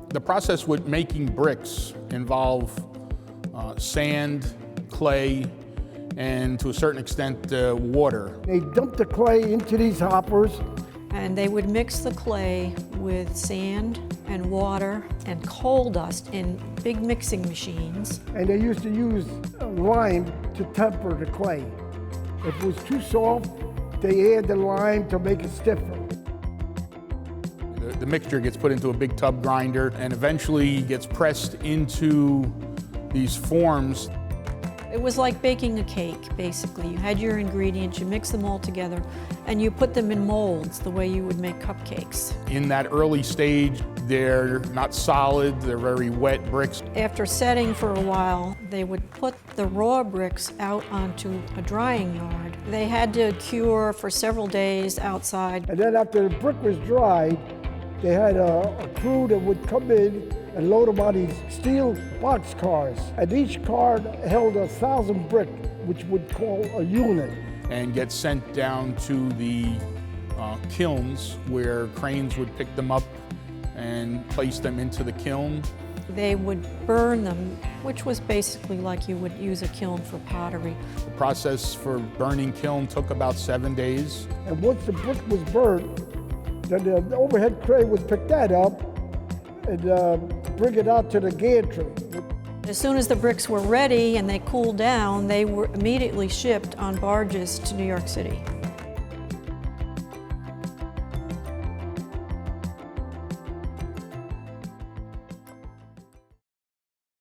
The process with making bricks involve sand, clay, and to a certain extent water. They dumped the clay into these hoppers. And they would mix the clay with sand and water and coal dust in big mixing machines. And they used to use lime to temper the clay. If it was too soft, they add the lime to make it stiffer. The mixture gets put into a big tub grinder and eventually gets pressed into these forms. It was like baking a cake, basically. You had your ingredients, you mix them all together, and you put them in molds the way you would make cupcakes. In that early stage, they're not solid, they're very wet bricks. After setting for a while, they would put the raw bricks out onto a drying yard. They had to cure for several days outside. And then after the brick was dried, they had a crew that would come in and load them on these steel box cars. And each car held 1,000 brick, which would call a unit. And get sent down to the kilns where cranes would pick them up and place them into the kiln. They would burn them, which was basically like you would use a kiln for pottery. The process for burning kiln took about 7 days. And once the brick was burnt, then the overhead crane would pick that up and bring it out to the gantry. As soon as the bricks were ready and they cooled down, they were immediately shipped on barges to New York City.